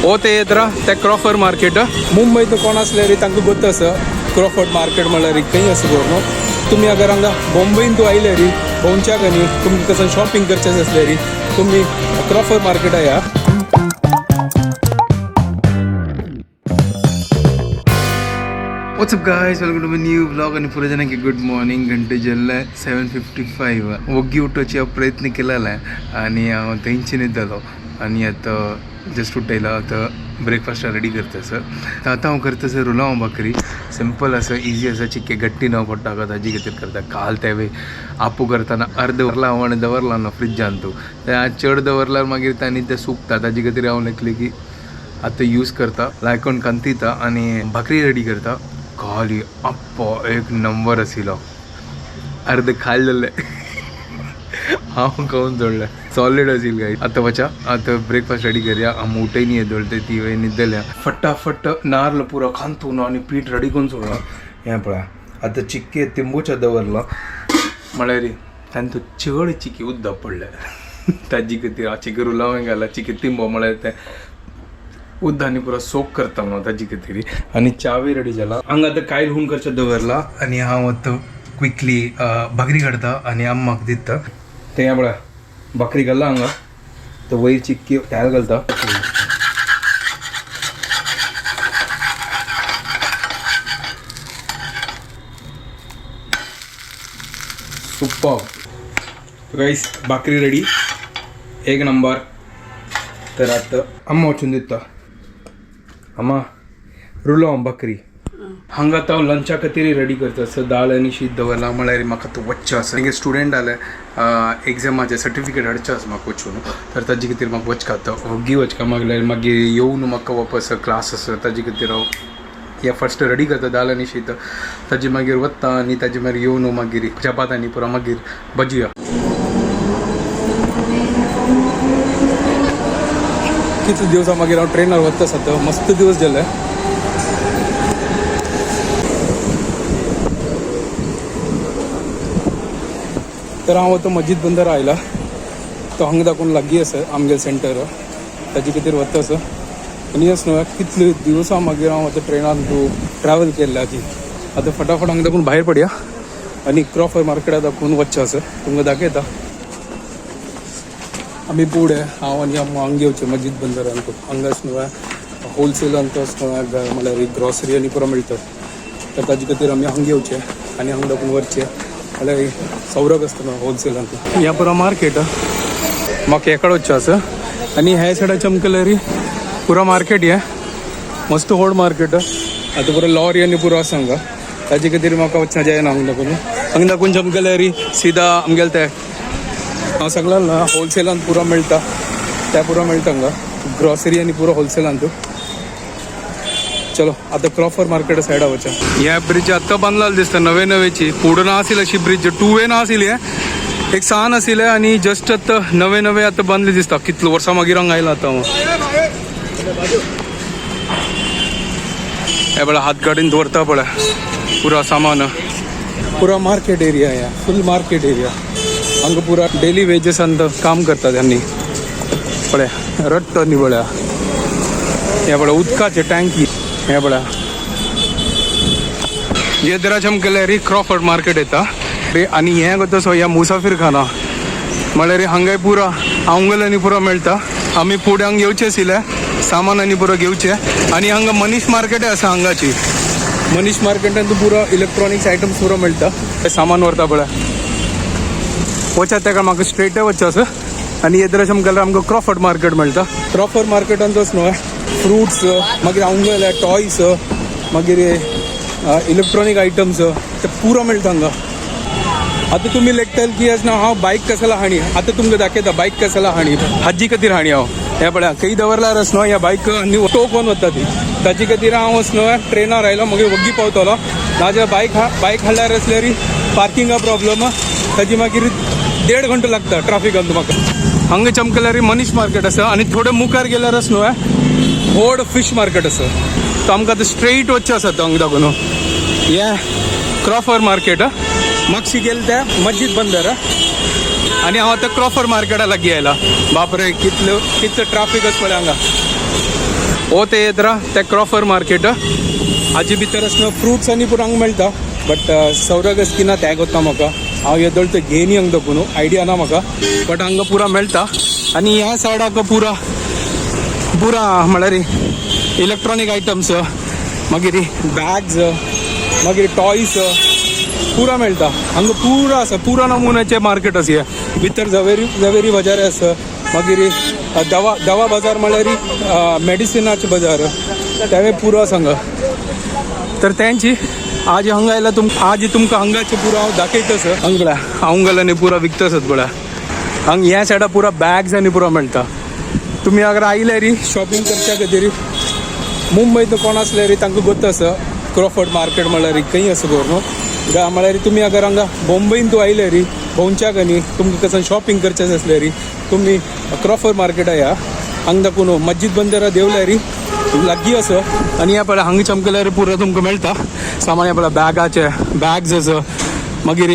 हो ते येत ते क्रॉफर्ड मार्केट मुंबईत कोण असल्यारी तांकां गोत आसा क्रॉफर्ड मार्केट म्हणल्यार खंय असं करून तुम्ही अगर हांगा मुंबईन तूं आयले री भोंवच्याक न्ही तुमकां कसं शॉपिंग करचें असलें री तुम्ही क्रॉफर्ड मार्केटा या. What's up guys, welcome to my new vlog आणि पुरे जणांकी गुड मॉर्निंग. घंटे जल्ले 7:55 वग्गी उठोवची प्रयत्न केलेला आहे आणि हांव थंयच्यान येतालो आणि आता जस्ट उठयला आता ब्रेकफास्ट रेडी करता सर. तर आता हांव करता सर रुलाव भाकरी सिंपल असं इजी असं चिक्के गट्टी न पडटा ताजी खातीर करता. काल त्यावेळी आपूं करतना अर्द वरला हांव आनी दवरला न्हू फ्रिजान तूं ते आज चड दवरल्यार मागीर तांणी तें सुकता ताजे खातीर हांव लायकली की आतां यूज करता लायकोन कांतिता आनी भाकरी रेडी करता. खाली अप्पा एक नंबर आशिल्लो अर्ध खाल्लेले हांव खावन जोडलें सॉलिड आशिल्लें गाय. आतां वचा आतां ब्रेकफास्ट रेडी करया. हांव उठय न्ही येदोळते ती वेळ न्हिदल्या फटाफट नारळ पुरो खांतून आनी पीठ रेडी करून सोडला. हें पळय आतां चिक्के तिंबूच्या दवरला म्हळ्यार तांचो चड चिकी उद्दा पडले ताजी खातीर चिके रुलावंक घाला चिके तिंबो म्हळ्यार तें उद्दानी पुरो सोक करता न्हू ताजी खातीर. आनी चावी रेडी जाला हांगा आतां कायल हून करचें दवरला आनी हांव आतां क्विकली भाकरी काडटा आनी अम्माक दिता. तें हें पळय भाकरी घालला हांगा तर वयर चिक्की टायल घालता. सुपर गाईस भाकरी रेडी एक नंबर. तर आतां अम्मा वचून दिता. अम्मा रुलो भाकरी हांगा आतां लंचा खातीर रेडी करता सर. दाळ आनी शीत दवरला म्हळ्यार म्हाका तो वच्चें आसा मागीर स्टुडंट जाले एग्जामाचें सर्टिफिकेट हाडचें आसा म्हाका वचून. तर ताजे खातीर म्हाका वचका आतां वग्गी वचका मागल्यार मागीर येवन म्हाका वापस क्लास आसा ताजे खातीर हांव या फर्स्ट रेडी करता दाळ आनी शीत ताजे मागीर वता आनी ताजे मागीर येवन मागीर चपात आनी पुरो मागीर भजिया. कितले दिवसा मागीर हांव ट्रेनार वता सद्दा मस्त दिवस जाले. तर हांव आतां मस्जिद बंदर आयला तो हांगा दाखोवन लागीं आसा आमगेर सेंटर ताजे खातीर वता आसा. आनी अस न्हू कितले दिवसां मागीर हांव आतां ट्रेनान ट्रॅवल केल्ल्या ती आतां फटाफट हांगा दाखोवन भायर पडया आनी क्रॉफर्ड मार्केटाक दाखोवन वचचें आसा तुमकां दाखयता. आमी पुढे हांव आनी अम्मा हांगा येवचें मस्जिद बंदरान हांगा न्हू होलसेलान तो म्हळ्यार ग्रॉसरी आनी पुरो मेळटा. तर ताजे खातीर आमी हांगा येवचें आनी हांगा दाखोवन व्हरचें म्हळ्यार सौरग आसता न्हू होलसेलान ह्या पुरो मार्केट म्हाका हेकडे वचचें आसा. आनी ह्या सायडाच्या आमकां पुरो मार्केट हें मस्त व्हड मार्केट आतां पुरो लॉरी आनी पुरो आसा हांगा ताजे खातीर म्हाका वचचें जायना हांगा दाखोवन आमगेल्यार सिदा आमगेलें तें हांव सगळ्यां ना होलसेलान पुरो मेळटा त्या पुरो मेळटा हांगा ग्रॉसरी आनी पुरो होलसेलान तूं. चलो आतां क्रॉफर्ड मार्केटा सायडा वचा. ह्या ब्रिज आतां बांदलेली दिसता नवे नवेची. फुडें ना आशिल्ली अशी ब्रिज 2 वे ना आशिल्ली एक सान आशिल्लें आनी जस्ट आतां नवे आतां बांदली दिसता. कितले वर्सां मागीर हांगा आयला आतां हांव. हे पळय हात गाडीन दवरता पळय पुरो सामान पुरो मार्केट एरिया या फुल मार्केट एरिया. हांगा पुरा डेली वेजेसान काम करतात ह्यांनी पळय रट्ट न्ही पळय. हे पळय उदकाचे टँकी हे पळय येद्राचे आमगेल्यार क्रॉफर्ड मार्केट येता आनी हें गो सो ह्या मुसाफिर खाना म्हळ्यार हांगाय पुरो आवंगल आनी पुरो मेळटा. आमी फुडें हांगा येवचें आशिल्लें सामान आनी पुरो घेवचें आनी हांगा मनीश मार्केटय आसा हांगाची. मनीश मार्केटान पुरो इलेक्ट्रॉनिक्स आयटम्स पुरो मेळटा सामान व्हरता पळय. वचा तेका म्हाका स्ट्रेट वचचें आसा आनी येद्राचे आमकां आमकां क्रॉफर्ड मार्केट मेळटा. क्रॉफर्ड मार्केटान तोच न्हू फ्रुट्स मागीर आवंगल टॉयस मागीर इलेक्ट्रॉनीक आयटम्स ते पुरो मेळटा हांगा. आतां तुमी लेखताल की आज ना हांव बायक कशाला हाणी आतां तुमकां दाखयता बायक कशाला हाणी हाजी खातीर हाणी हांव. हे पळय खंय दवरल्यार आस न्हू ह्या बायक आनी टो कोन्न वता ती ताजे खातीर हांव वच न्हू ट्रेनार आयलो मागीर वग्गी पावतलो नाजाल्यार बायक हाडल्यार आसल्यार पार्किंगा प्रॉब्लम ताजी मागीर 1.5 घंटो लागता ट्राफिकान म्हाका. हांगा चमकल्यार मनीश मार्केट आसा आनी थोडे मुखार गेल्यार आस न्हू व्हड फिश मार्केट आसा. तो आमकां आतां स्ट्रेट वचचें आसा तो हांगा दाखोवन हें क्रॉफर्ड मार्केट म्हापशी गेले त्या मस्जिद बंदर आणि हांव आतां क्रॉफर्ड मार्केटा लागीं आयला. बापरे कितलो ट्राफिक आसा पळय हांगा. हो ते येतरा ते क्रॉफर मार्केट हाजे भितर असं फ्रुट्स आनी पूरा हांगा मेळटा बट सौरग स्किना त्या कोत्ता म्हाका हांव येदोळ ते घेयनी हांगा दोकून आयडिया ना म्हाका बट हांगा पुरा मेळटा आनी ह्या सायडाक पुरा म्हळ्यार इलेक्ट्रॉनीक आयटम्स मागीर बॅग्स मागीर टॉयज पुरा मेळटा हांगा पुरा आसा पुरा नमुन्याचे मार्केट आसा हे भितर जवेरी बाजार आसा मागीर दवा बाजार म्हळ्यार मेडिसिनाचे बाजार तेवे पुरो आसा हांगा तर त्यांची आज हांगा आयला आज तुमकां हांगाचे पुरो हांव दाखयतस हांगा पळय हांगाल्यानी पुरा विकतसत पळय हांगा ह्या सायडा पुरा बॅग्स आनी पुरो मेळटा तुम्ही अगर आयले री शॉपिंग करच्या खातीर मुंबईत कोण आसले री तांकां गोत आसा क्रॉफर्ड मार्केट म्हळ्यार खंय आसा करून म्हळ्यार तुम्ही अगर हांगा मुंबईन तूं आयले री भोंवच्याक न्ही तुमकां कसं शॉपिंग करचें आसलें री तुम्ही क्रॉफर्ड मार्केट या हांगा दाखून मस्जिद बंदरा देवल्या री लागीं असो आनी ह्या पळय हांगा चमकल्यार पुरो तुमकां मेळटा सामान ह्या पळय बॅग्स आसा मागीर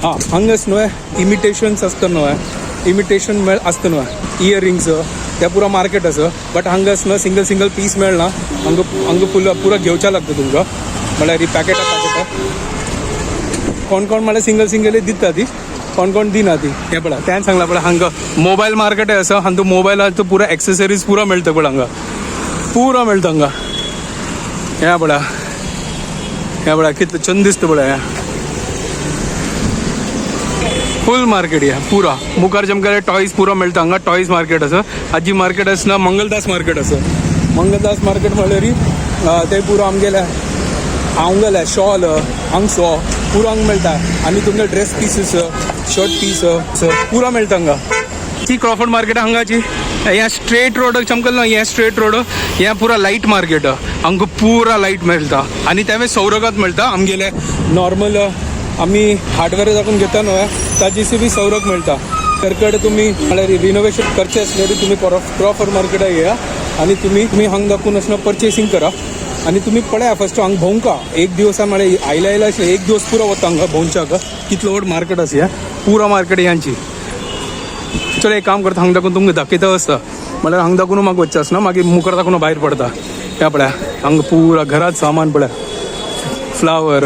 हांगाच न्हय इमिटेशन्स आसता न्हय इमिटेशन आसता न्हय इयरिंग्स त्या पुरा मार्केट आसा बट हांगाच न्हय सिंगल पीस मेळना हांगा पुरा घेवच्या लागता तुमकां म्हळ्यार ही पॅकेटां कोण म्हळ्यार सिंगल दिता ती कोण दिना ती हे पळय त्यान सांगला पळय हांगा मोबायल मार्केट आसा हांगा मोबायलाचो पुरा एक्सेसरीज पुरा मेळटा पळय हांगा पुरा मेळटा हांगा हे पळय कितलें छंद दिसता पळय फुल मार्केट या पुरा मुखार जमकाले टॉयज पुरो मेळटा हांगा टॉयज मार्केट आसा हाजी मार्केट आसना मंगलदास मार्केट आसा मंगलदास मार्केट म्हळ्यार ते पुरो आमगेले शॉल हांगसो पुरो हांगा मेळटा आनी तुमगे ड्रेस पीसीस शर्ट पीस पुरो मेळटा हांगा ती क्रॉफर्ड मार्केट हांगाची ह्या स्ट्रेट रोड चमकल ना ह्या स्ट्रेट रोड ह्या पुरा लाईट मार्केट हांगा पुरा लाईट मेळटा आनी त्यावेळेस सौरगात मेळटा आमगेले नॉर्मल आम्ही हार्डवेअर दाखवून घेता न्हय ताजीसी बी सौरग मेळटा तरकडे तुम्ही म्हळ्यार रिनोवेशन करचे असले तुम्ही क्रॉफर्ड मार्केटाक येया आनी तुम्ही हांगा दाखवून असं पर्चेसिंग करा आनी तुम्ही पळया फर्स्ट हांगा भोंवका एक दिवस म्हळ्यार आयला अशें एक दिवस पुरो वता हांगा भोंवच्याक कितलो व्हड मार्केट आसा ह्या पुरा मार्केट ह्यांची चलो एक काम करता हांगा दाखवून तुमकां दाखयता आसता म्हळ्यार हांगा दाखवून म्हाका वचचें आसना मागीर मुखार दाखवून भायर पडता ह्या पळया हांगा पुरा घरात सामान पळया फ्लावर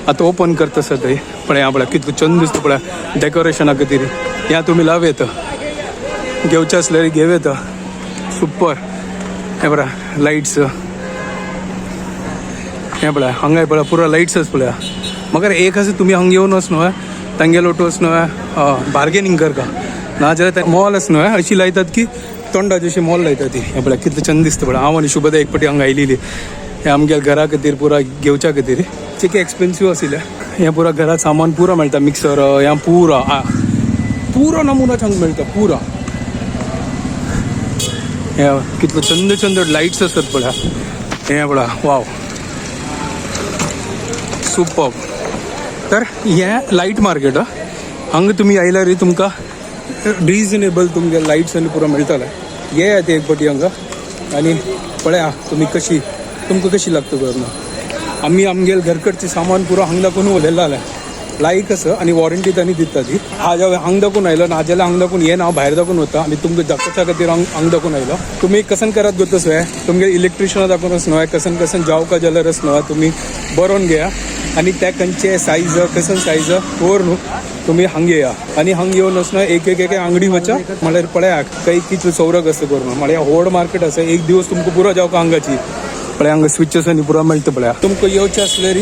आता ओपन करता आसा थंय पळय ह्या पळय कितलो छंद दिसता पळय डेकोरेशना खातीर ह्या तुमी लाव येता घेवचें आसल्यार घेव येता सुपर हे पळय लायट्स हे पळय हांगा पळय पुरो लायट्स आसा पळय मगर एक आसा तुमी हांगा येवन वच न्हय तांगेलो वच न्हय बार्गेनींग करता नाजाल्यार मॉल आसा न्हय अशी लायतात की तोंडा जशी मॉल लायता ती हे पळय कितलो छंद दिसता पळय हांव आनी शुभदा एक फावटी हांगा आयिल्ली हे आमगे घरा खातीर पुरा घेवच्या खातीर चिके एक्सपेन्सीव आशिल्ले हे पुरा घरात सामान पुरा मेळटा मिक्सर ह्या पुरो नमुना हांगा मेळटा पुरा हे कितलो छंद लायट्स आसतात पळय हे पळय वाव सुपर तर हे लायट मार्केट हांगा तुमी आयल्यार तुमकां रिजनेबल तुमगे लायट्स आनी पुरो मेळटले ये ते एक फावटी हांगा आनी पळया तुमकां कशी लागता करून आमी आमगेल घरकडचें सामान पुरो हांगा दाखवून उलयलें जालें लायक आसा आनी वॉरंटी तांणी दिता ती आज हांगा दाखवून आयलो नाजाल्यार हांगा दाखवून येन हांव भायर दाखवून वता आनी तुमकां दाखोवच्या खातीर हांगा दाखवून आयलो तुमी कसन करत गोतस न्हय तुमगे इलेक्ट्रिशना दाखोवनच न्हय कसन जावका जाल्यारच न्हय तुमी बरोवन घेया आनी त्या खंयचे सायज कसन सायज ओर न्हू तुमी हांगा येया आनी हांगा येवन वचना एक अंगडी वचा म्हळ्यार पळया काही कितलो सौरग आसता करून म्हळ्यार व्हड मार्केट आसा एक दिवस तुमकां पुरो जावका हांगाची पळय हांगा स्विचेस आनी पुरो मेळटा पळया तुमकां येवचें आसल्यार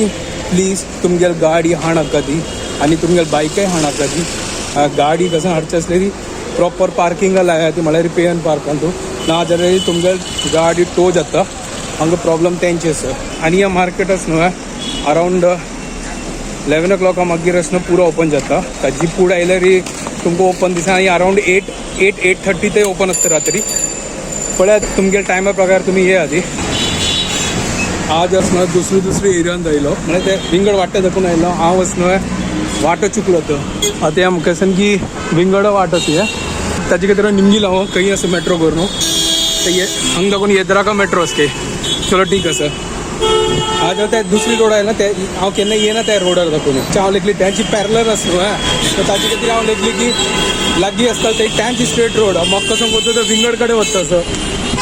प्लीज तुमगेल गाडी हाणाका ती आनी तुमगेल बायकय हाणाका ती गाडी कसं हाडची आसल्यार प्रॉपर पार्किंगा लाया ती म्हळ्यार पे एन पार्कान तूं नाजाल्यार तुमगेल गाडी टो जाता हांगा प्रॉब्लम तेंचे आसा आनी ह्या मार्केट आसा न्हय अरावंड 11 o'clock मागीर आसना पुरो ओपन जाता ताजी फूड आयल्यार तुमकां ओपन दिसा आनी अरावंड 8:30 ते ओपन आसता रात्री पळयात तुमगे टायमा प्रकार तुमी येया ती आज असणं दुसरी एरियान जायलो म्हणजे ते विंगड वाटे दाखवून आयलो हांव असणं वाटो चुकलो तो आता म्हाका सन की विंगड वाट आसा हे ताजे खातीर निमगी लावो खंय आसा मेट्रो करून हांगा दाखवून येद्रा का मेट्रो आसके चलो ठीक आसा आज ते दुसरी रोड आयला ते हांव केन्ना येना त्या रोडार दाखवून हांव लेखली त्यांची पॅरलर आसा न्हय ताजे खातीर हांव लेखली की लागीं आसता ते त्यांची स्ट्रेट रोड म्हाका कसो वता तो विंगड कडेन वता असो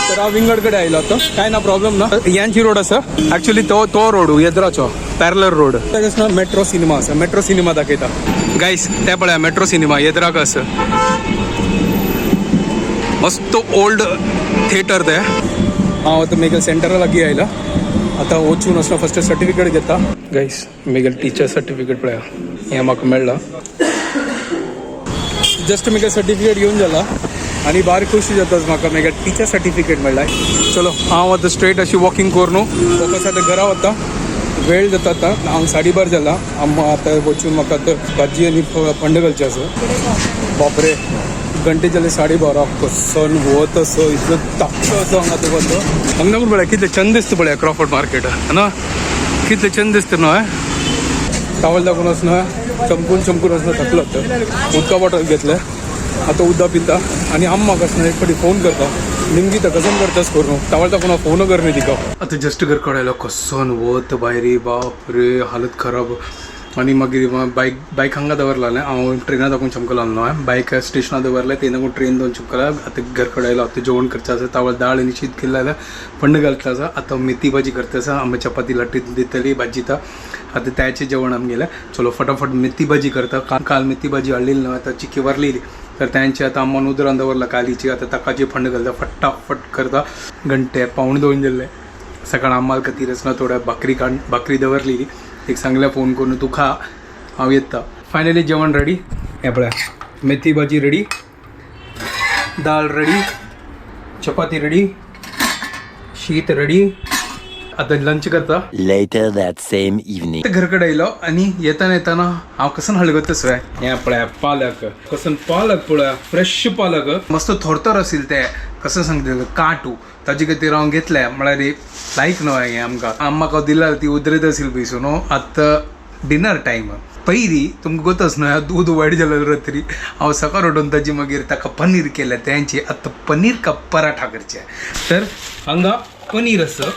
तर हांव विंगड कडेन आयलो तो काय ना प्रॉब्लेम ना यांची रोड आसा ॲक्च्युली तो रोड येद्राचो पॅरलर रोड ना मेट्रो सिनेमा आसा मेट्रो सिनेमा दाखयता गायस ते पळया मेट्रो सिनेमा येद्राक आसा मस्त ओल्ड थिएटर ते हांव आतां मेगल सेंटरा लागीं आयला आतां वचून वचून फस्ट सर्टिफिकेट घेता गायस मेगल टीचर सर्टिफिकेट पळया हें म्हाका मेळ्ळां जस्ट मेगल सर्टिफिकेट घेवन जाला आनी बारी खुशी जाता म्हाका मेगल टीचर सर्टिफिकेट मेळ्ळां चलो हांव आतां स्ट्रेट अशी वॉकिंग करून वापस आतां घरा वता वेळ जाता आतां हांव 12:30 जाला आतां वचून म्हाका आतां भाजी आनी फंड घालचें आसा बापरे घंटे जाले 12:30 कसन वत असो इतलो तापलो असो हांगा तुका तो हांगा पूण पळय कितलें चंद दिसता पळय क्रॉफर्ड मार्केट ना कितलें चंद दिसता न्हय टावल दाखोवन वचना चमकून वचना थकलो उदका बॉटल घेतलें आतां उदक पिता आनी अम्माक आसना एक फावटी फोन करता निमगी तर कसं करतास करून टावल दाखोवन फोन करना तिका आतां जस्ट घर कळयलो कसन वत भायरी बाप रे हालत खराब आनी मागीर बायक हांगा दवरलें हांव ट्रेनार दाखोवन चमकलो न्हय बायक स्टेशनार दवरलें तें दाखोवन ट्रेन दोन चमकला आतां घर कळयलो आतां जेवण करचें आसा तावळ दाळ आनी शीत केल्लें जाल्यार फंड घालता आसा आतां मेथी भाजी करता आसा आमी चपाती लाटी दितली भाजीता आतां त्याचें जेवण आमगेलें चलो फटाफट मेथी भाजी करता काल मेथी भाजी हाडलेली न्हय आतां चिकी व्हरलेली तर त्यांची आता अम्मान उदरान दवरला कालीची आता ताकाची फंड घालता फटाफट करता घंटे 1:45 जाल्ले सकाळ अम्माल खातीर आसना थोड्या भाकरी दवरलेली एक सांगल्या फोन करून तू खा हांव येता फायनली जेवण रेडी हें पळय मेथी भाजी रेडी दाळ रेडी चपाती रेडी शीत रेडी आता लंच करता Later that same evening. घर कडेन आयलो आनी येताना हांव कसन हलगतस रे हें पळय पालक कसन पालक पळय फ्रेश पालक मस्त थोरथोर आशिल्ले ते कसं सांगता काटू ताजे खातीर हांव घेतलें म्हळ्यार लायक न्हय हें आमकां अम्माक हांव दिल्यार ती उदरीत आशिल्ली पळय सो न्हू आतां डिनर टायम पयलीं तुमकां गोतच न्हय दूद वायट जालें रात्री हांव सकाळ उठून ताजी मागीर ताका पनीर केलें तेंची आतां पनीर का पराठा करचे तर हांगा पनीर आसा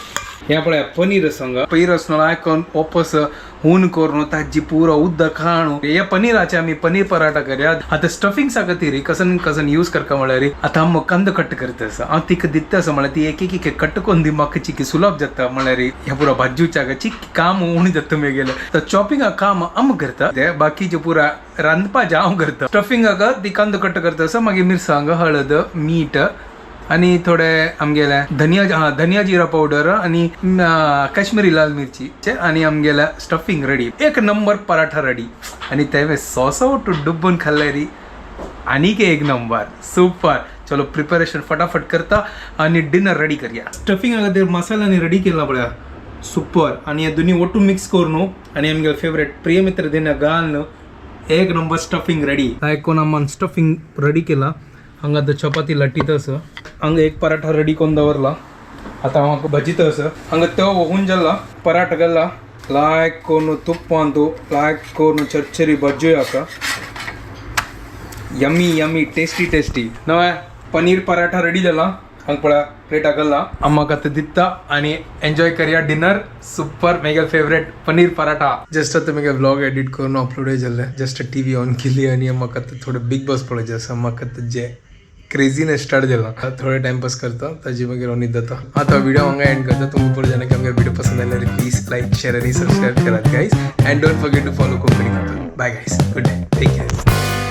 हें पळय पनीर आसा हांगा पनीर आसनो आयकोन वापस हून करून ताजी पुरो उदक काडून हे पनीराचे आमी पनीर पराठा करया आतां स्टफिंग्सा खातीर कसन यूज करता म्हळ्यार आतां हांव कांदो कट करता आसा हांव तिका दिता आसा म्हळ्यार ती एक एक कट करून दी म्हाका चिकी सुलभ जाता म्हळ्यार ह्या पुरो भाजूच्या चिकी काम उणी जाता मेगेलें तर चॉपिंगा काम आम करता ते बाकीचे पुरा रांदपाचें हांव करता स्टफिंगाक ती कांदो कट करता आसा मागीर मिरसांग हळद मीठ आणि थोडे आमगेले धनिया जिरा पावडर आणि काश्मीरी लाल मिरची आणि आमगेले स्टफिंग रेडी एक नंबर पराठा रेडी आणि ते सॉस डुब्बून खाल्ल्यारी आनीक एक नंबर सुपर चलो प्रिपरेशन फटाफट करता आणि डिनर रेडी करया स्टफिंग खातीर मसाल्यानी रेडी केला पळया सुपर आणि हे दोन्ही ओटून मिक्स करून आणि आमगे फेवरेट प्रियमित्र दिना घालून एक नंबर स्टफिंग रेडी कोण आम्हाला स्टफिंग रेडी केला हांगा आतां चपाती लाटीत आसा हांगा एक पराठा रेडी करून दवरला आतां हांव भाजीत आसा हांगा तो होऊन जाला पराठा घाला लायक करून तुप्पान तो लायक करून चरचरी भाज्यो हाका यमी टेस्टी नव्हे पनीर पराठा रेडी जाला हांगा पळय प्लेटा घाला अम्माक आतां दिता आनी एन्जॉय करया dinner super mega favourite paneer paratha just आतां मेगा व्लॉग एडिट करून अपलोड जाल्ले जस्ट टीव्ही ऑन केली आनी म्हाका आतां थोडें बिग बॉस पळोवचें आसा म्हाका आतां जे क्रेजीनेस स्टार्ट जाला थोडे टाइमपास करता ताजी मागीर ऑन जाता आता व्हिडिओ हांगा एंड करता तुमकां पळय जाल्यार आमगे व्हिडिओ पसंद आयल्यार प्लीज लाईक शेअर आणि सबस्क्राईब करात guys and don't forget to follow Konkani bye guys good day take care